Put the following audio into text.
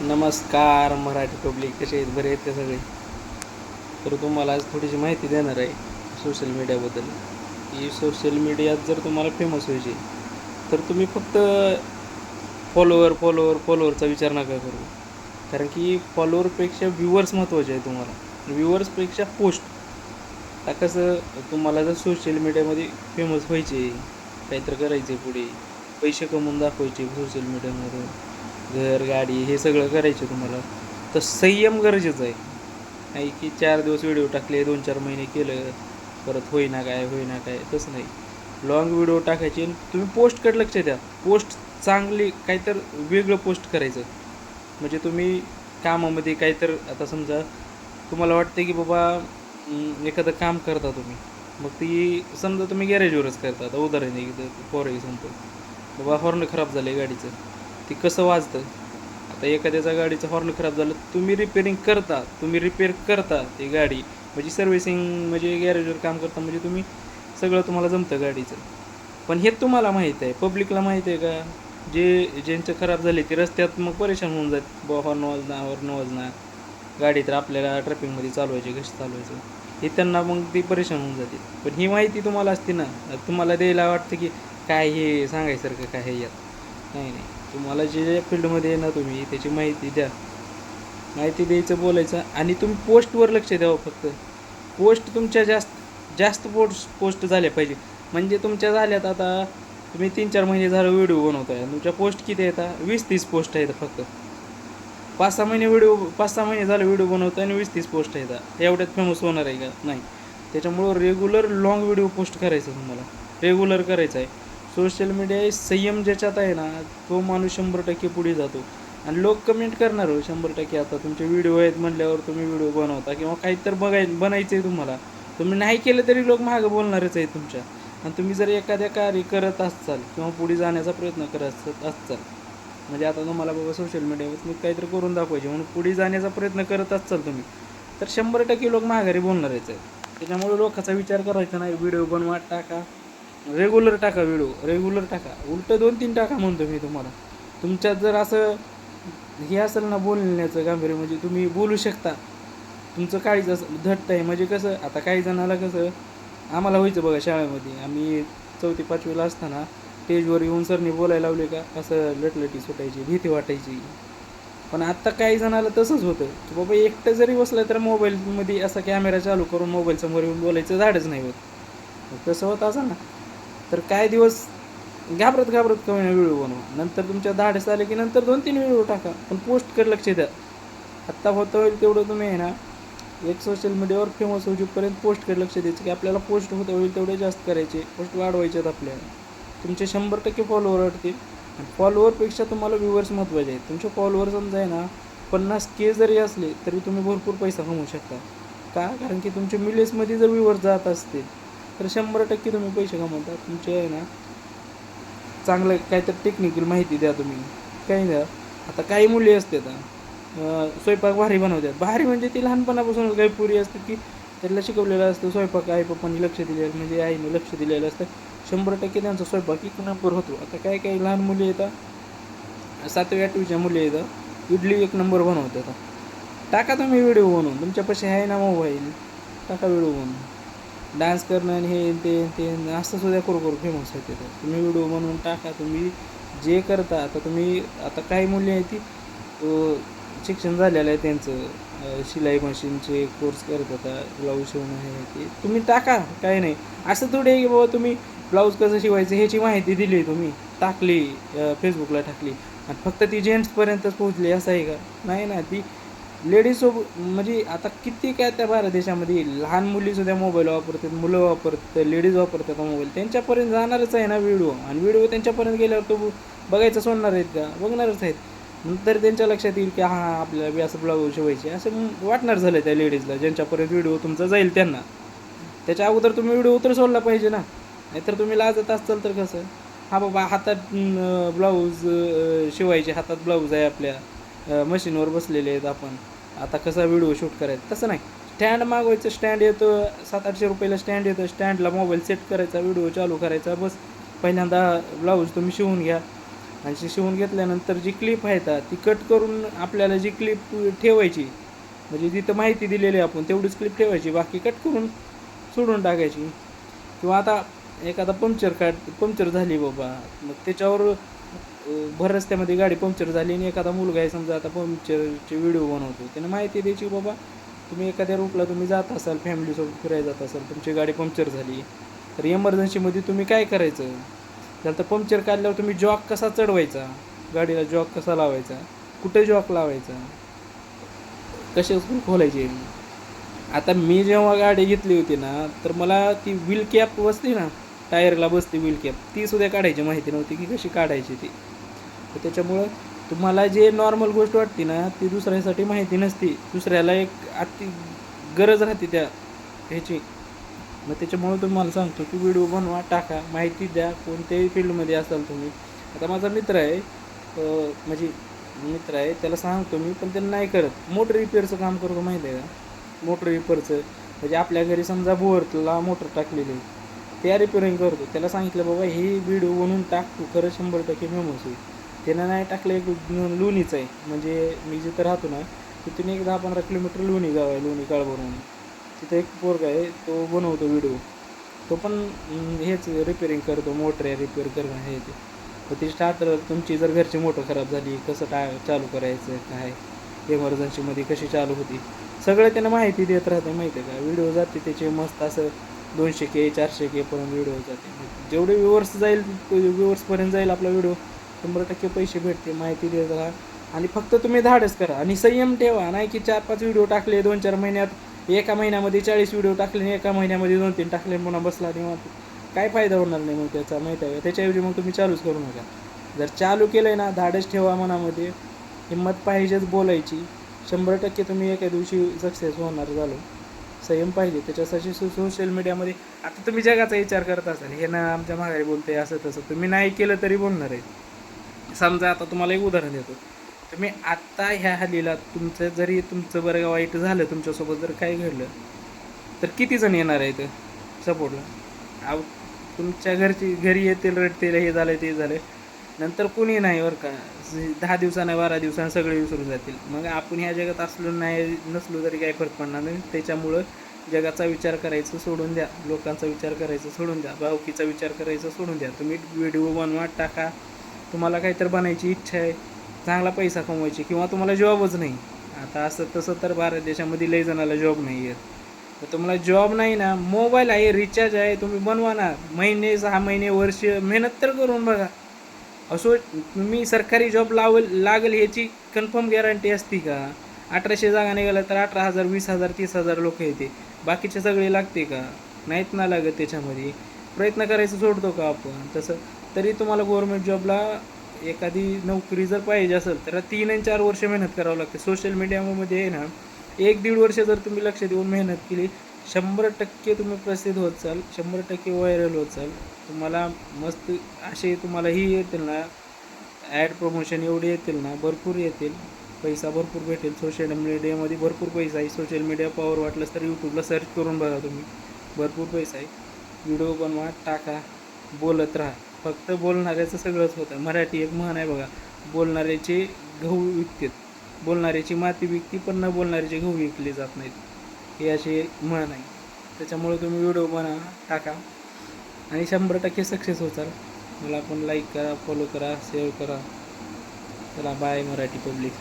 नमस्कार मराठी पब्लिक, कसे आहेत? बरे आहेत ते सगळे? तर तुम्हाला आज थोडीशी माहिती देणार आहे सोशल मीडियाबद्दल. की सोशल मीडियात जर तुम्हाला फेमस व्हायचे तर तुम्ही फक्त फॉलोअरचा विचार नका करू. कारण की फॉलोअरपेक्षा व्ह्यूवर्स महत्त्वाचे आहे तुम्हाला. व्ह्यूवर्सपेक्षा पोस्ट. आता कसं, तुम्हाला जर सोशल मीडियामध्ये फेमस व्हायचे, काहीतरी करायचे, पुढे पैसे कमवून दाखवायचे सोशल मीडियामधून, घर गाडी हे सगळं करायचं तुम्हाला, तर संयम गरजेचं आहे. नाही की 4 दिवस व्हिडिओ टाकले, 2-4 महिने केलं, परत होईना काय तसं नाही. लॉंग व्हिडिओ टाकायचे आणि तुम्ही पोस्टकडे लक्ष द्या. पोस्ट चांगली काहीतर वेगळं पोस्ट करायचं. म्हणजे तुम्ही कामामध्ये काहीतर, आता समजा तुम्हाला वाटते की बाबा एखादं काम करता तुम्ही, मग ती समजा तुम्ही गॅरेजवरच करता. आता उदाहरण आहे फॉर एक्झाम्पल, बाबा हॉर्न खराब झालं आहे गाडीचं, ती कसं वाजतं. आता एखाद्याचा गाडीचं हॉर्न खराब झालं, तुम्ही रिपेअर करता ती गाडी, म्हणजे सर्व्हिसिंग, म्हणजे गॅरेजवर काम करता, म्हणजे तुम्ही सगळं तुम्हाला जमतं गाडीचं. पण हे तुम्हाला माहीत आहे, पब्लिकला माहीत आहे का? ज्यांचं खराब झाले ते रस्त्यात मग परेशान होऊन जात, हॉर्न वाजणार गाडी, तर आपल्याला ट्रॅफिकमध्ये चालवायची, कशी चालवायचं हे त्यांना मग ती परेशान होऊन जाते. पण ही माहिती तुम्हाला असते ना, तुम्हाला द्यायला वाटतं की काय हे सांगायसारखं काय हे यात. नाही, तुम्हाला जे फील्डमध्ये आहे ना, तुम्ही त्याची माहिती द्या. माहिती द्यायचं, बोलायचं, आणि तुम्ही पोस्टवर लक्ष द्यावं फक्त. पोस्ट तुमच्या जास्त पोस्ट झाल्या पाहिजे. म्हणजे तुमच्या झाल्यात, आता तुम्ही 3-4 महिने झालं व्हिडिओ बनवताय, तुमच्या पोस्ट किती येतात? 20-30 पोस्ट आहेत फक्त. 5-6 महिने झालं व्हिडिओ बनवतो आणि 20-30 पोस्ट येतात. एवढ्यात फेमस होणार आहे का? नाही. त्याच्यामुळं रेग्युलर लॉंग व्हिडिओ पोस्ट करायचं तुम्हाला, रेग्युलर करायचं आहे. सोशल मीडिया संयम ज्याच्यात आहे ना, तो माणूस 100% पुढे जातो. आणि लोक कमेंट करणार हो 100%. आता तुमचे व्हिडिओ आहेत म्हटल्यावर तुम्ही व्हिडिओ बनवता किंवा काहीतरी बनायचं आहे तुम्हाला, तुम्ही नाही केलं तरी लोक मागं बोलणारच आहेत तुमच्या. आणि तुम्ही जर एखाद्या कार्य करत असाल किंवा पुढे जाण्याचा प्रयत्न करत असाल, म्हणजे आता तुम्हाला बाबा सोशल मीडियावर मी काहीतरी करून दाखवायचे म्हणून पुढे जाण्याचा प्रयत्न करत असाल तुम्ही, तर 100% लोक माघारी बोलणारच आहेत. त्याच्यामुळे लोकांचा विचार करायचा नाही. व्हिडिओ बनवा, टाका, रेग्युलर टाका, रेग्युलर टाका, उलटं 2-3 टाका म्हणतो मी तुम्हाला. तुमच्यात जर असं हे असेल ना बोलण्याचं गांभीर्य, म्हणजे तुम्ही बोलू शकता, तुमचं काळीच असं धट्ट आहे. म्हणजे कसं, आता काही जणाला कसं, आम्हाला व्हायचं बघा शाळेमध्ये, आम्ही 4थी-5वीला असताना स्टेजवर येऊन सरनी बोलायला लावले का असं लटलटी सुटायची, भीती वाटायची. पण आत्ता काही जणाला तसंच होतं की बाबा एकटं जरी बसलं तर मोबाईलमध्ये असा कॅमेरा चालू करून मोबाईल समोर येऊन बोलायचं धाडच नाही होत. मग तसं होत असं ना, तर काही दिवस घाबरत कमी व्हिडिओ बनवा. नंतर तुमच्या धाडस आले की नंतर 2-3 व्हिडिओ टाका, पण पोस्टकडे लक्ष द्या. आत्ता होतं होईल तेवढं तुम्ही आहे ना, एक सोशल मीडियावर फेमस होईपर्यंत पोस्टकडे लक्ष द्यायचं, की आपल्याला पोस्ट होतं होईल तेवढे जास्त करायचे, पोस्ट वाढवायचे आहेत आपल्याला. तुमचे 100% फॉलोअर वाढतील. आणि फॉलोअरपेक्षा तुम्हाला व्ह्यूवर्स महत्त्वाचे आहेत. तुमचे फॉलोअर समजा आहे ना 50K जरी असले तरी तुम्ही भरपूर पैसा कमवू शकता. का? कारण की तुमचे मिलियन्समध्ये जर व्ह्यूवर्स जात असतील तर 100% तुम्ही पैसे कमवता. तुमचे आहे ना, चांगलं काहीतरी टेक्निकल माहिती द्या तुम्ही, काही द्या. आता काही मुली असतात स्वयंपाक भारी बनवतात, भारी म्हणजे ती लहानपणापासूनच काही पुरी असतात की त्याला शिकवलेलं असतं स्वयंपाक, आई पप्पांनी लक्ष दिलेलं, म्हणजे आईने लक्ष दिलेलं असतं, 100% त्यांचा स्वयंपाक एक नंबर होतो. आता काही लहान मुली येतात, 7वी-8वीच्या मुली येतात, इडली एक नंबर बनवतात. टाका तुम्ही व्हिडिओ बनवून, तुमच्यापाशी आहे ना मोबाईल, टाका व्हिडिओ बनवून. डान्स करणं आणि हे ते असं सुद्धा करू फेमस होते. तर तुम्ही व्हिडिओ बनवून टाका. तुम्ही जे करता, आता काही मुली आहे ती शिक्षण झालेलं आहे त्यांचं, शिलाई मशीनचे कोर्स करत होता, ब्लाऊज शिवणं हे ते, तुम्ही टाका, काही नाही. असं थोडी आहे की बाबा तुम्ही ब्लाऊज कसं शिवायचं ह्याची माहिती दिली, तुम्ही टाकली, फेसबुकला टाकली आणि फक्त ती जेंट्सपर्यंतच पोहोचली, असं आहे का? नाही ना, ती लेडीजसोबत, म्हणजे आता किती काय त्या भारत देशामध्ये लहान मुलीसुद्धा मोबाईल वापरतात, मुलं वापरतात, लेडीज वापरतात मोबाईल, त्यांच्यापर्यंत जाणारच आहे ना व्हिडिओ. आणि व्हिडिओ त्यांच्यापर्यंत गेल्यावर तो बघायचं सोडणार आहेत का? बघणारच आहेत. नंतर त्यांच्या लक्षात येईल की हां आपल्याला बी असं ब्लाऊज शिवायचे, असं वाटणार झालं त्या लेडीजला, ज्यांच्यापर्यंत व्हिडिओ तुमचा जाईल त्यांना. त्याच्या अगोदर तुम्ही व्हिडिओ तर सोडला पाहिजे ना. नाहीतर तुम्ही लाजत असाल तर कसं, हा बाबा हातात ब्लाऊज शिवायचे, हातात ब्लाऊज आहे आपल्या, मशीनवर बसलेले आहेत आपण, आता कसा व्हिडिओ शूट करायचा? तसं नाही. स्टँड मागवायचं, स्टँड येतं, 700-800 रुपयाला स्टँड येतं, स्टँडला मोबाईल सेट करायचा, व्हिडिओ चालू करायचा, बस. पहिल्यांदा ब्लाऊज तुम्ही शिवून घ्या, आणि ती शिवून घेतल्यानंतर जी क्लिप आहे ती कट करून आपल्याला जी क्लिप ठेवायची, म्हणजे जिथं माहिती दिलेली आपण तेवढीच क्लिप ठेवायची, बाकी कट करून सोडून टाकायची. किंवा आता एखादा पंक्चर झाली बाबा, मग त्याच्यावर भर रस्त्यामध्ये गाडी पंक्चर झाली आणि एखादा मुलगा आहे समजा आता पंक्चरचे व्हिडिओ बनवतो, त्याने माहिती द्यायची बाबा तुम्ही एखाद्या रूटला तुम्ही जात असाल, फॅमिलीसोबत फिरायला जात असाल, तुमची गाडी पंक्चर झाली तर इमर्जन्सीमध्ये तुम्ही काय करायचं, त्याला तर पंक्चर काढल्यावर तुम्ही जॉक कसा चढवायचा, गाडीला जॉक कसा लावायचा, कुठे जॉक लावायचा, कसे खोलायचे. आता मी जेव्हा गाडी घेतली होती ना, तर मला ती व्हील कॅप बसते ना, टायरला बसते व्हील कॅप, ती सुद्धा काढायची माहिती नव्हती की कशी काढायची ती. तर त्याच्यामुळं तुम्हाला जे नॉर्मल गोष्ट वाटते ना, ती दुसऱ्यासाठी माहिती नसते, दुसऱ्याला एक अति गरज राहते त्या ह्याची. मग त्याच्यामुळं तुम्हाला सांगतो की व्हिडिओ बनवा, टाका, माहिती द्या, कोणत्याही फील्डमध्ये असाल तुम्ही. आता माझा मित्र आहे, मित्र आहे, त्याला सांगतो मी, पण त्याला नाही करत, मोटर रिपेअरचं काम करतो माहिती आहे का. मोटर रिपेअरचं म्हणजे आपल्या घरी समजा बोअरला मोटर टाकलेली आहे, त्या रिपेअरिंग करतो. त्याला सांगितलं बाबा हे व्हिडिओ बनवून टाक तू, खरं 100% फेमस होईल. त्यानं नाही टाकलं, एक लोणीचं आहे, म्हणजे मी जिथं राहतो ना तिथून एक 10-15 किलोमीटर लोणी गाव आहे, लोणी काळभरून. तिथं एक पोरगा आहे, तो बनवतो व्हिडिओ, तो पण हेच रिपेअरिंग करतो, मोटर आहे रिपेअर करणं हे ते. तर ती स्टार्टर, तुमची जर घरची मोटर खराब झाली कसं चालू करायचं, काय इमर्जन्सीमध्ये कशी चालू होती, सगळं त्यांना माहिती देत राहते माहिती आहे का. व्हिडिओ जाते त्याचे मस्त असं 200K 400K पर्यंत व्हिडिओ जाते. जेवढे व्ह्यूअर्स जाईल व्ह्यूअर्सपर्यंत जाईल आपला व्हिडिओ, 100% पैसे भेटते. माहिती देत राहा आणि फक्त तुम्ही धाडस करा आणि संयम ठेवा. नाही की 4-5 व्हिडिओ टाकले 2-4 महिन्यात, एका महिन्यामध्ये 40 व्हिडिओ टाकले आणि एका महिन्यामध्ये 2-3 टाकले, पुन्हा बसला निवांत, काय फायदा होणार नाही मग त्याचा, माहिती आहे का. त्याच्याऐवजी मग तुम्ही चालूच करू नका. जर चालू केलं आहे ना, धाडस ठेवा मनामध्ये, हिंमत पाहिजेच बोलायची. 100% तुम्ही एका दिवशी सक्सेस होणार झालो. संयम पाहिजे त्याच्यासाठी. सोशल मीडियामध्ये आता तुम्ही जगाचा विचार करत असाल, हे ना आमच्या माघारी बोलते असं तसं, तुम्ही नाही केलं तरी बोलणार आहे. समजा आता तुम्हाला एक उदाहरण देतो, तुम्ही आत्ता ह्या हल्लीला तुमचं बरं वाईट झालं, तुमच्यासोबत जर काय घडलं तर किती जण येणार आहेत सपोर्टला. तुमच्या घरी येतील, रडतील, हे झालं ते झालं, नंतर कोणी नाही बरं का. 10 दिवसानं 12 दिवसानं सगळे विसरून जातील. मग आपण ह्या जगात असलो नसलो तरी काही फरक पडणार नाही. त्याच्यामुळं जगाचा विचार करायचं सोडून द्या, लोकांचा विचार करायचं सोडून द्या, भावकीचा विचार करायचं सोडून द्या. तुम्ही व्हिडिओ बनवा, टाका. तुम्हाला काहीतरी बनायची इच्छा आहे, चांगला पैसा कमवायची, किंवा तुम्हाला जॉबच नाही. आता असं तसं तर भारत देशामध्ये लई जणाला जॉब नाही आहेत. तर तुम्हाला जॉब नाही ना, मोबाईल आहे, रिचार्ज आहे, तुम्ही बनवा ना. महिने 6 महिने वर्ष मेहनत तर करून बघा. असो तुम्ही सरकारी जॉब लागेल याची कन्फर्म गॅरंटी असते का. 1800 जागा निघाल्या तर 18,000 20,000 30,000 लोक येते, बाकीचे सगळे लागते का, नाहीत ना लागत. त्याच्यामध्ये प्रयत्न करायचं सोडतो का आपण. तसं तरी तुम्हाला गव्हर्मेंट जॉबला एखादी नोकरी जर पाहिजे असेल तर 3 आणि 4 वर्ष मेहनत करावं लागते. सोशल मीडियामध्ये आहे ना, 1-1.5 वर्ष जर तुम्ही लक्ष देऊन मेहनत केली, 100% तुम्ही प्रसिद्ध होत चाल, 100% व्हायरल होत चाल. तुम्हाला मस्त असे तुम्हालाही येतील ना, ॲड प्रमोशन एवढे येतील ना, भरपूर येतील, पैसा भरपूर भेटेल. सोशल मीडियामध्ये भरपूर पैसा आहे. सोशल मीडिया पॉवर वाटलंच तर यूट्यूबला सर्च करून बघा तुम्ही, भरपूर पैसा आहे. व्हिडिओ बनवा, टाका, बोलत राहा. फक्त बोलणाऱ्याचं सगळंच होतं. मराठी एक म्हण आहे बघा, बोलणाऱ्याचे गहू विकतात, बोलणाऱ्याची माती विकती, पण न बोलणाऱ्याचे गहू विकले जात नाहीत, हे असे म्हण आहे. त्याच्यामुळे तुम्ही व्हिडिओ बनवा, टाका आणि 100% सक्सेस होचाल. मला पण लाईक करा, फॉलो करा, शेअर करा. चला बाय मराठी पब्लिक.